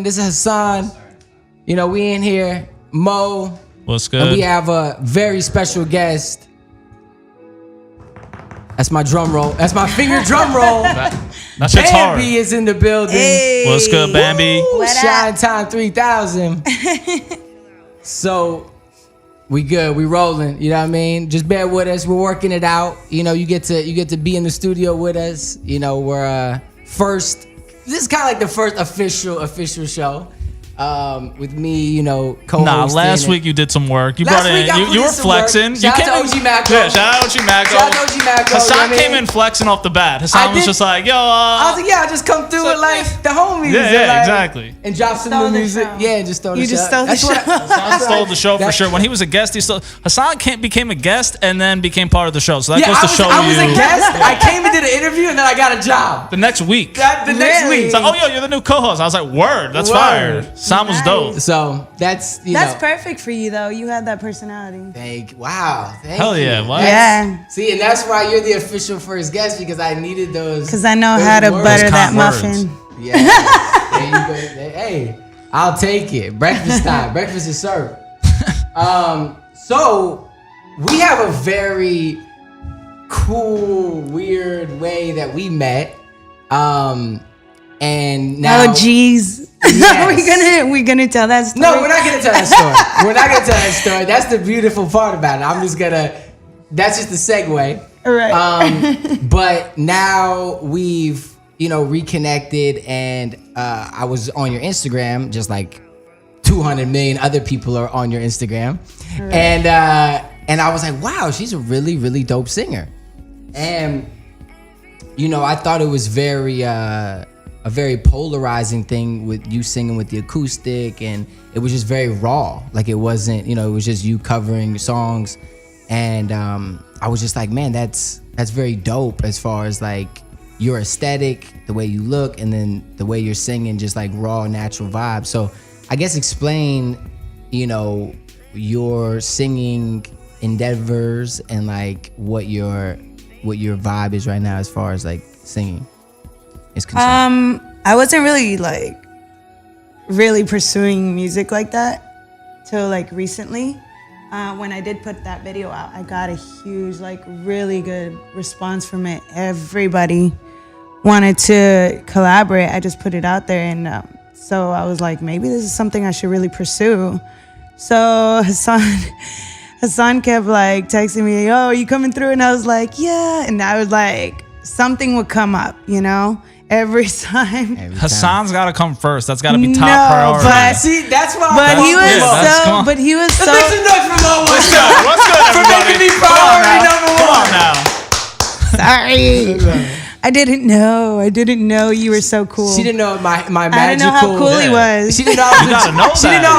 This is Hassan. You know, we in here. Mo. What's good? And we have a very special guest. That's my drum roll. That's my finger drum roll. That shit's hard. Bambi is in the building. Hey. What's good, Bambi? Shine Time 3000. So we good. We rolling. You know what I mean? Just bear with us. We're working it out. You know, you get to be in the studio with us. You know, we're first. This is kind of like the first official show. With me, you know, co-hosting. Nah, last week you did some work. You brought in, you were flexing. Shout out to OG Macko. Yeah, shout out to OG Macko. Shout out to OG Macko. Hassan came in flexing off the bat. Hassan was just like, yo. I was like, yeah, I just come through with like the homies. Yeah, like, exactly. And drop some new music. Yeah, and just stole the show. You just stole the show. Hassan stole the show for sure. When he was a guest, Hassan became a guest and then became part of the show. So that goes to show you. I was a guest. I came and did an interview and then I got a job. The next week. Next week. It's like, oh, yo, you're the new co-host. I was like, word, that's fire. Hassan was dope. So that's perfect for you though. You had that personality. Thank Hell you. yeah. What? Yeah. See, and that's why you're the official first guest because I needed those. Because I know how to butter that muffin. Yeah. There you go. Hey, I'll take it. Breakfast time. Breakfast is served. So we have a very cool, weird way that we met. And now, oh geez, yes. we gonna tell that story? No, we're not gonna tell that story. We're not gonna tell that story. That's the beautiful part about it. That's just the segue. Right. But now we've reconnected, and I was on your Instagram, just like 200 million other people are on your Instagram, right. And I was like, wow, she's a really, really dope singer, and I thought it was a very polarizing thing with you singing with the acoustic, and it was just very raw. Like it wasn't, it was just you covering songs, and I was just like, man, that's very dope as far as like your aesthetic, the way you look, and then the way you're singing, just like raw, natural vibe. So I guess explain, your singing endeavors and like what your vibe is right now as far as like singing is concerned. I wasn't really pursuing music like that till like recently. When I did put that video out, I got a huge, like really good response from it. Everybody wanted to collaborate. I just put it out there, and so I was like, maybe this is something I should really pursue. So Hassan kept like texting me, "Oh, are you coming through?" And I was like, "Yeah." And I was like, something would come up, every time. Hassan's got to come first. That's got to be top priority. But see, that's why. But he was so. Let's make some noise for Mo. What's good, for making me priority number one. Come on now. Sorry. I didn't know you were so cool. She didn't know my magical. I didn't know how cool he was. She didn't know I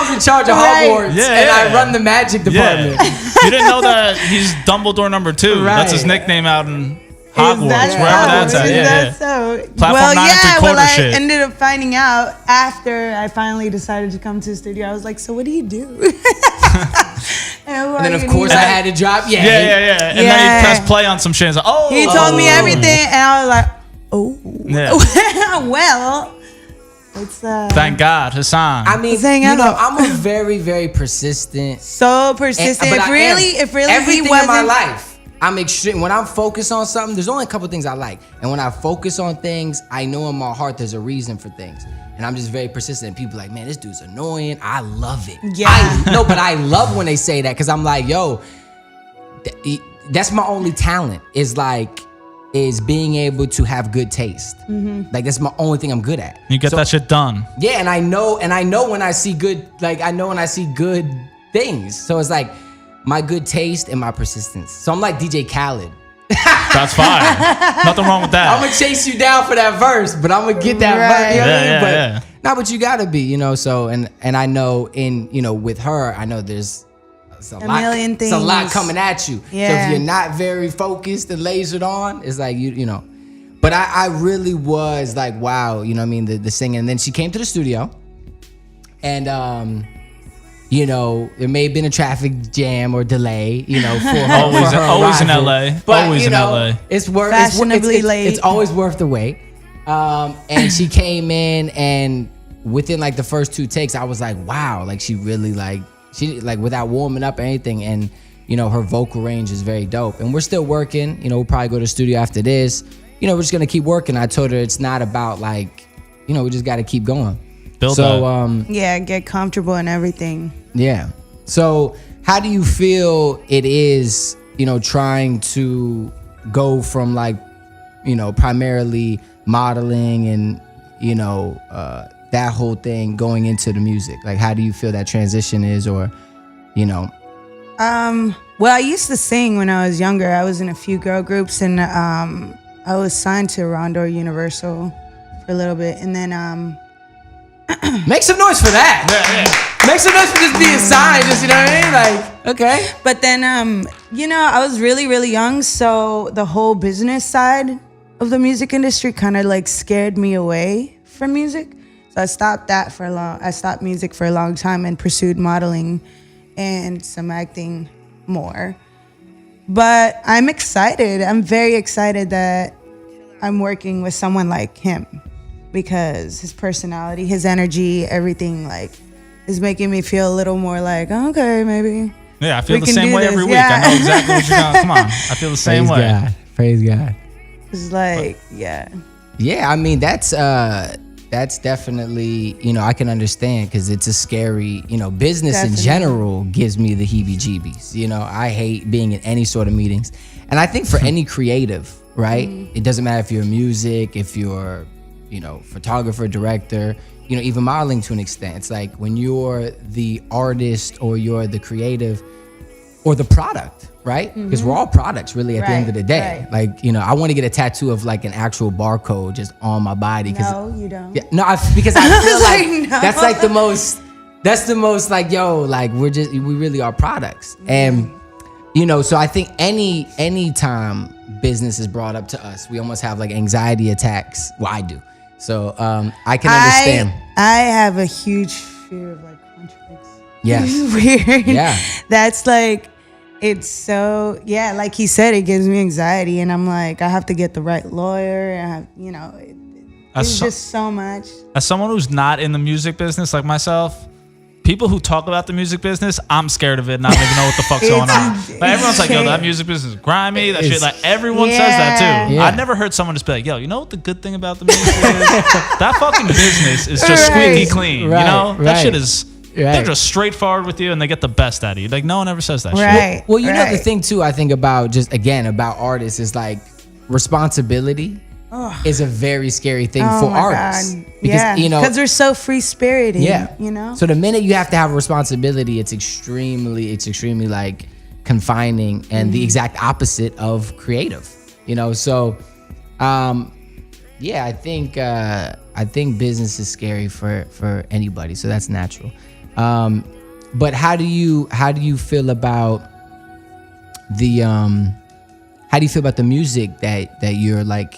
was in charge of Hogwarts, and I run the magic department. You didn't know that he's Dumbledore number 2. Right. That's his nickname out in Hogwarts, wherever that's at. That's so. Platform 9 3/4 I shit. ended up finding out after I finally decided to come to the studio. I was like, so what do you do? And then of course I had to drop. Yeah. And then he pressed play on some shit. And like, he told me everything, and I was like, oh. Yeah. Well, it's thank God, Hassan. I mean, I'm a very, very persistent. So persistent. If really everything he wasn't in my life, I'm extreme. When I'm focused on something, there's only a couple things I like. And when I focus on things, I know in my heart there's a reason for things. And I'm just very persistent. And people are like, man, this dude's annoying. I love it. Yeah. But I love when they say that because I'm like, yo, that's my only talent is being able to have good taste. Mm-hmm. Like that's my only thing I'm good at. You get that shit done. Yeah, and I know when I see good, good things. So it's like my good taste and my persistence. So I'm like DJ Khaled. That's fine. Nothing wrong with that. I'm gonna chase you down for that verse, but I'm gonna get that verse. You know what I mean? But but you gotta be, So and I know with her, I know there's a million things. It's a lot coming at you. Yeah. So if you're not very focused and lasered on, it's like you know. But I really was like, wow, the singing. And then she came to the studio, and there may have been a traffic jam or delay, for her. Always in LA. But, always in LA. It's fashionably late. It's always worth the wait. And she came in, and within like the first 2 takes, I was like, wow, like she really like without warming up or anything, and you know, her vocal range is very dope. And we're still working. You know, we'll probably go to the studio after this. You know, we're just gonna keep working. I told her it's not about like, you know, we just got to keep going. Build so yeah, get comfortable and everything. Yeah. So how do you feel it is, you know, trying to go from like, you know, primarily modeling and, you know, that whole thing going into the music? Like, how do you feel that transition is, or, you know? Well, I used to sing when I was younger. I was in a few girl groups, and I was signed to Rondo Universal for a little bit, and then make some noise for that. Yeah. Make some noise for just being signed, just, you know what I mean? Like, okay. But then you know, I was really, really young, so the whole business side of the music industry kind of like scared me away from music. So I stopped music for a long time and pursued modeling and some acting more. But I'm excited. I'm very excited that I'm working with someone like him, because his personality, his energy, everything like is making me feel a little more like, okay, maybe. Yeah, I feel the same way every week. I know exactly what you're going. Come on, I feel the same way. God. Praise God. It's like, yeah. Yeah, I mean, that's definitely, you know, I can understand, because it's a scary, you know, business in general gives me the heebie-jeebies. You know, I hate being in any sort of meetings. And I think for any creative, right? It doesn't matter if you're music, if you're, you know, photographer, director, you know, even modeling to an extent. It's like when you're the artist or you're the creative or the product, right? Because we're all products really at the end of the day. Right. Like, you know, I want to get a tattoo of like an actual barcode just on my body. No, you don't. Yeah, no, because I feel like no. that's like that's the most like, yo, like we really are products. And, you know, so I think any time business is brought up to us, we almost have like anxiety attacks. Well, I do. So I can understand. I have a huge fear of like contracts. Yeah. It's weird. Yeah. That's like, it's so, yeah, like he said, it gives me anxiety, and I'm like, I have to get the right lawyer. I have, you know, it's just so much. As someone who's not in the music business like myself, people who talk about the music business, I'm scared of it and I don't even know what the fuck's going on. Like, everyone's like, yo, that music business is grimy, that shit. Like, everyone says that too. Yeah. I've never heard someone just be like, yo, you know what the good thing about the music is? That fucking business is just squeaky clean. Right. You know? That shit is... Right. They're just straightforward with you, and they get the best out of you. Like, no one ever says that shit. Well, you know, the thing too, I think about just again about artists is like responsibility is a very scary thing for artists. God. Because, you know, because we're so free spirited. Yeah. You know. So the minute you have to have a responsibility, it's extremely like confining and the exact opposite of creative. You know, so yeah, I think business is scary for anybody. So that's natural. But how do you feel about the music that you're like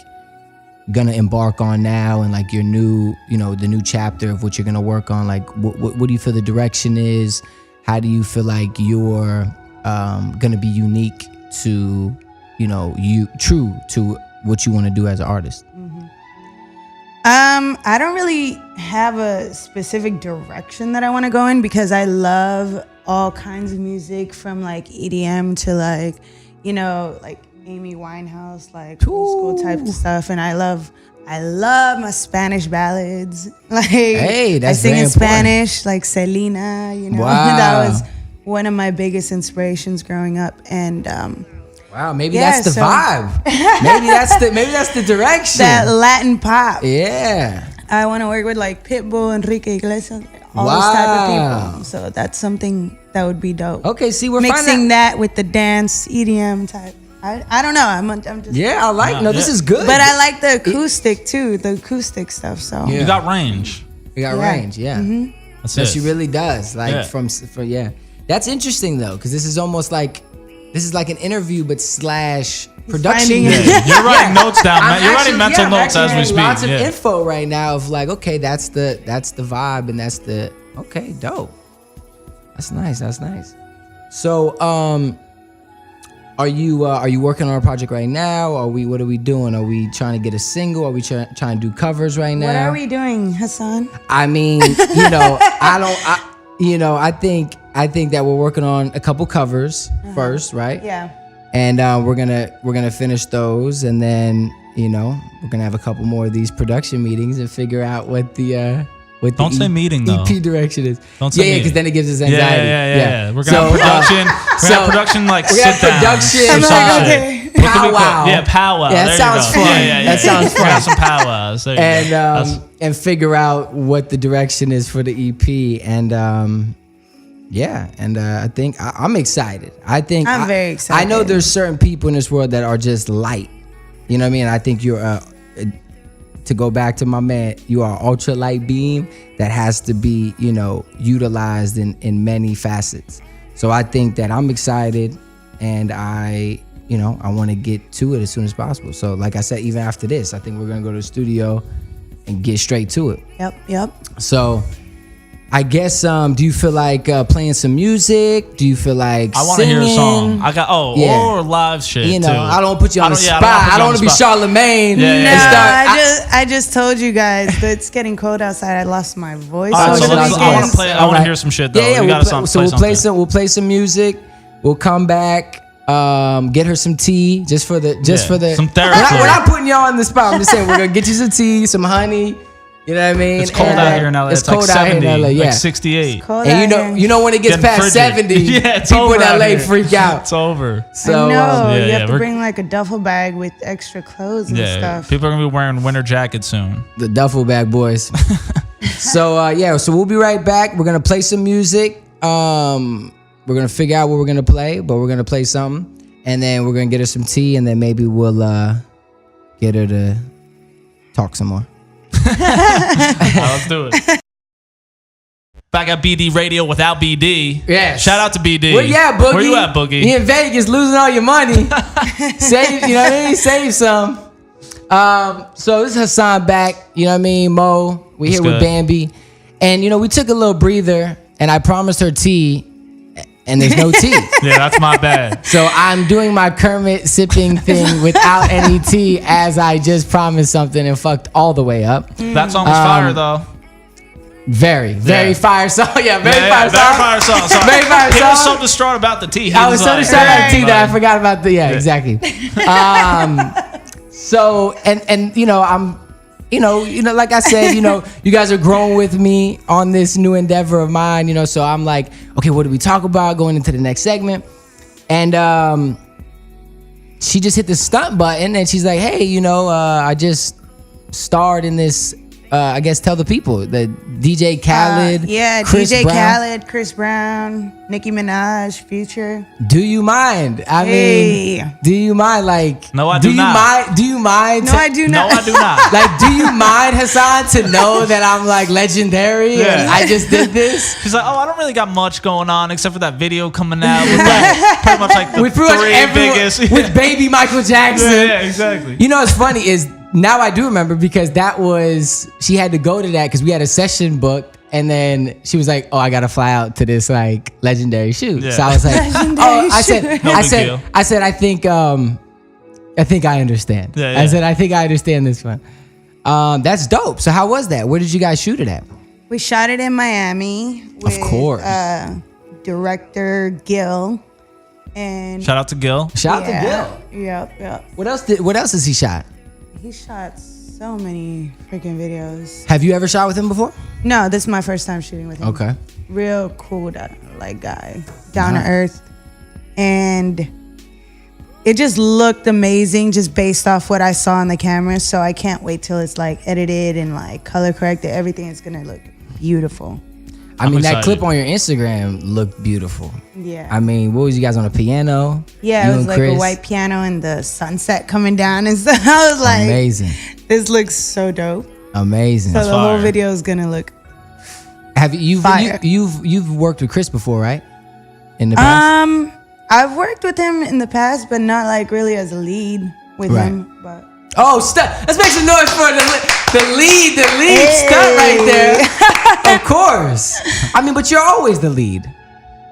gonna embark on now, and like your new, you know, the new chapter of what you're gonna work on? Like what do you feel the direction is? How do you feel like you're gonna be unique to, you know, true to what you want to do as an artist? I don't really have a specific direction that I want to go in, because I love all kinds of music, from like EDM to like, you know, like Amy Winehouse, like old school type of stuff. And I love my Spanish ballads. Like, hey, that's I sing in important. Spanish, like Selena, you know. Wow. That was one of my biggest inspirations growing up. And wow, maybe that's the vibe. maybe that's the direction. That Latin pop. Yeah. I want to work with like Pitbull, Enrique Iglesias, all those type of people. So that's something that would be dope. Okay, see, we're mixing that with the dance EDM type. I don't know. I'm just. Yeah, I like. No, this is good. But I like the acoustic too. The acoustic stuff. So You got range. You got range. Yeah. That's So it. she really does. Like Yeah. That's interesting though, because this is almost like an interview, but / production. You're writing notes down, man. You're writing mental notes as we speak. Lots of info right now of like, okay, that's the vibe, and that's the dope. That's nice. So are you working on a project right now? What are we doing? Are we trying to get a single? Are we trying to do covers right now? What are we doing, Hassan? I mean, I think that we're working on a couple covers first, right? Yeah. And we're gonna finish those, and then we're gonna have a couple more of these production meetings and figure out what the Don't say meeting though. EP direction is. Don't say meeting. because then it gives us anxiety. Yeah. We're gonna have production. We're gonna have production like we have sit down. production. or some like, shit. okay. What can we call- Powwow. Yeah, powwow. Yeah, that There sounds you go. fun. Yeah. That sounds We're gonna have fun. some powwows. There you go. And figure out what the direction is for the EP, and I think I'm excited. I'm very excited. I know there's certain people in this world that are just light. You know what I mean? I think you're to go back to my man, you are ultra light beam that has to be, utilized in many facets. So I think that I'm excited, and I want to get to it as soon as possible. So like I said, even after this, I think we're gonna go to the studio and get straight to it. Yep. So I guess, do you feel like playing some music? Do you feel like I want to hear a song. I got or live shit too. I don't put you on the spot. I I don't want to be Charlemagne. Yeah. I just told you guys that it's getting cold outside. I lost my voice. All right, so over the I want weekend. to play. I want to hear some shit though. Yeah, We gotta we'll play some music. We'll come back. Get her some tea just for the some therapy. We're not putting y'all on the spot. I'm just saying we're gonna get you some tea, some honey. You know what I mean? It's cold out here in LA. It's like cold out 70, here in LA, yeah. like 68. Cold And out here. you know when it gets Getting past frigid. 70, It's people over in out LA here. freak out. It's over. So I know. yeah, You have to we're- bring like a duffel bag with extra clothes and Yeah, stuff. people are gonna be wearing winter jackets soon. the duffel bag boys. So we'll be right back. We're gonna play some music. We're gonna figure out what we're gonna play, but we're gonna play something, and then we're gonna get her some tea, and then maybe we'll get her to talk some more. Let's do it. Back at BDRadio without BD. Yes. Shout out to BD. Where you at, Boogie? Where you at, Boogie? You in Vegas losing all your money. Save, you know what I mean? Save some. So this is Hassan back. You know what I mean? Mo, we here with Bambi. And, we took a little breather, and I promised her tea, and there's no tea. Yeah, that's my bad. So I'm doing my Kermit sipping thing without any tea, as I just promised something and fucked all the way up. That song was fire though. Very fire song. Yeah, very fire song. Very fire song. Sorry. Very fire He was song. so distraught about the tea. I was so distraught about tea that I forgot about the exactly. So and I'm like I said, you guys are growing with me on this new endeavor of mine, so I'm like, okay, what do we talk about going into the next segment? And she just hit the stunt button and she's like, hey, I just starred in this I guess tell the people the DJ Khaled, Chris DJ Brown. Khaled, Chris Brown, Nicki Minaj, Future. Do you mind? I mean, do you mind? Like, no, I do not. Do you mind? No, I do not. No, I do not. Like, do you mind, Hassan, to know that I'm like legendary and I just did this? She's like, I don't really got much going on except for that video coming out with like, pretty much like the with pretty much everyone, biggest. with baby Michael Jackson. Yeah, exactly. You know what's funny is now I do remember because she had to go to that because we had a session booked. And then she was like, "Oh, I gotta fly out to this like legendary shoot." Yeah. So I was like, I said, I think I understand. Yeah. I said, I think I understand this one. That's dope. So how was that? Where did you guys shoot it at? We shot it in Miami. With, of course. Director Gil. And shout out to Gil. Shout out to Gil. Yep. What else has he shot? He shot so many freaking videos. Have you ever shot with him before? No, this is my first time shooting with him. Okay. Real cool guy, down to earth. And it just looked amazing just based off what I saw on the camera. So I can't wait till it's like edited and like color corrected. Everything is gonna look beautiful. I mean, excited. that clip on your Instagram looked beautiful. Yeah. I mean, what was you guys on a piano? Yeah, it was like a white piano and the sunset coming down and stuff. I was like, amazing. This looks so dope. Amazing. So That's the whole fire. video is gonna look Have you've worked with Chris before, right? In the past? I've worked with him in the past, but not like really as a lead with him. But Let's make some noise for the lead stunt right there. Of course. I mean, but you're always the lead.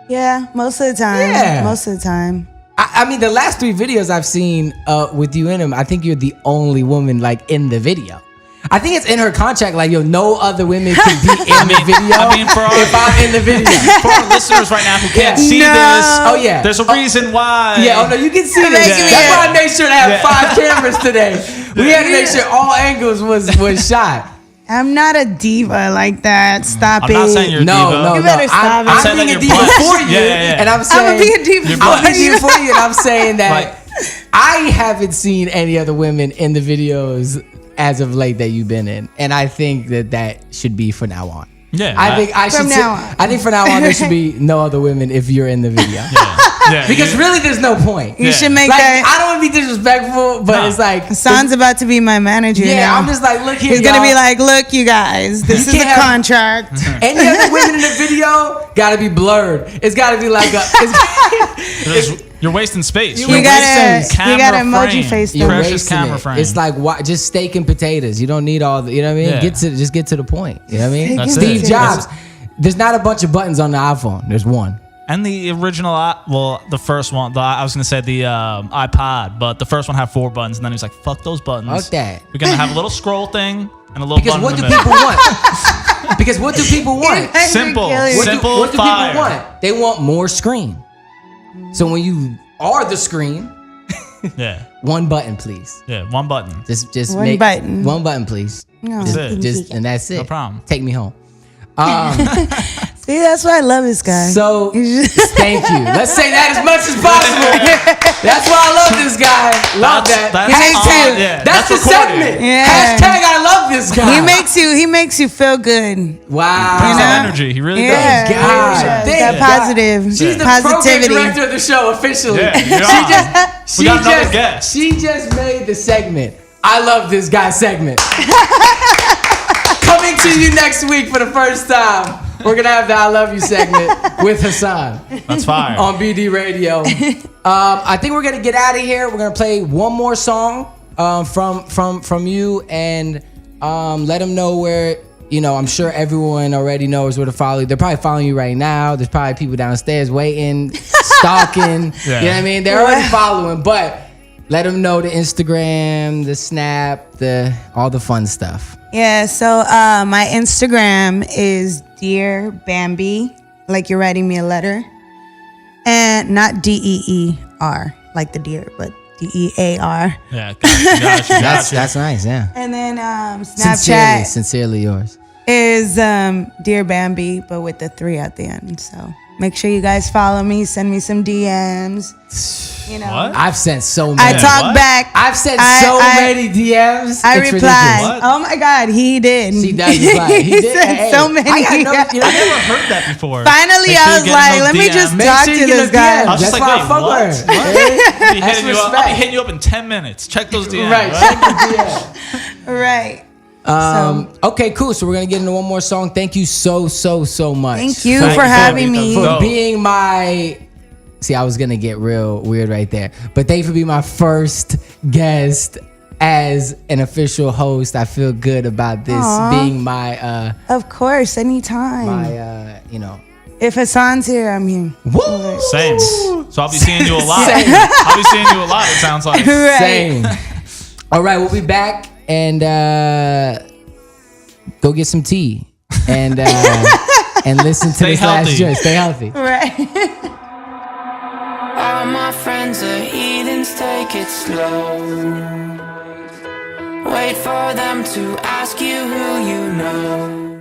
yeah, most of the time. Yeah. Most of the time. I mean, the last 3 videos I've seen with you in them, I think you're the only woman like in the video. I think it's in her contract, like, yo, no other women can be in the video. I mean, if I'm in the video. For our listeners right now who can't see this, oh yeah, there's a reason why. Yeah, oh no, you can see this. That's why I made sure to have 5 cameras today. We had to make sure all angles was shot. I'm not a diva like that. Stop it. I'm not saying you're a diva. No, You better stop it. I'm being a diva for you, and I'm saying I'm being a diva for you, and I'm saying that I haven't seen any other women in the videos as of late that you've been in, and I think that should be from now on. Yeah, I think from now on there should be no other women if you're in the video. Yeah, because really there's no point. You should make like, that. I don't want to be disrespectful, but it's like Hassan's about to be my manager. Yeah, now. I'm just like, look here. He's gonna be like, look, you guys, this is a contract. Any other women in the video gotta be blurred. It's gotta be like you're wasting space. You got emoji face. You're precious camera frame. It's like just steak and potatoes. You don't need all the. You know what I mean? Yeah. Just get to the point. You know what I mean? That's Steve Jobs. There's not a bunch of buttons on the iPhone. There's one. And the original, the first one, I was going to say the iPod, but the first one had 4 buttons, and then he was like, fuck those buttons. Fuck that. We're going to have a little scroll thing and a little button What in do the middle. people want? Because what do people want? Simple. What do fire. people want? They want more screen. So when you are the screen, one button, please. Yeah, one button. Just one button. One button, please. No. And that's it. No problem. Take me home. See, that's why I love this guy. So thank you. Let's say that as much as possible. That's why I love this guy. Love that. That's the segment. Yeah. Hashtag I love this guy. He makes you feel good. Wow. Brings that energy. He really does. God. That positive. She's the positivity. program director of the show officially. Yeah, we got another guest. She just made the segment. I love this guy segment. Coming to you next week for the first time. We're gonna have the I Love You segment with Hassan. That's fire. On BDRadio. I think we're gonna get out of here. We're gonna play one more song from you, and let them know where. You know, I'm sure everyone already knows where to follow you. They're probably following you right now. There's probably people downstairs waiting, stalking. You know what I mean? They're already following, but let them know the Instagram, the Snap, all the fun stuff. Yeah, so my Instagram is Dear Bambi, like you're writing me a letter. And not DEER, like the deer, but DEAR. Yeah, gotcha. That's nice, yeah. And then Snapchat Sincerely yours. is Dear Bambi, but with the 3 at the end. So make sure you guys follow me, send me some DMs. You know, What? I've sent so many. I talk back. I've sent so many DMs. I It's replied. ridiculous. Oh my God, he did. She does reply. He did. sent so many. I never heard that before. Finally, I was like, let me just talk to this guy. I was just That's like, why I wait, fuck what? with her. I'll be hitting you up in 10 minutes. Check those DMs. Right. Check the DM. Right. Okay, cool. So we're gonna get into one more song. Thank you so much. Thank you for having me. For being my. See, I was gonna get real weird right there, but thank you for being my first guest as an official host. I feel good about this being my. Of course, anytime. My, If Hassan's here, I'm here. Woo! Same. So I'll be seeing you a lot. I'll be seeing you a lot. It sounds like. Right. Same. All right, we'll be back and go get some tea and listen to this last joint. Stay healthy. Right. All my friends are heathens, take it slow. Wait for them to ask you who you know.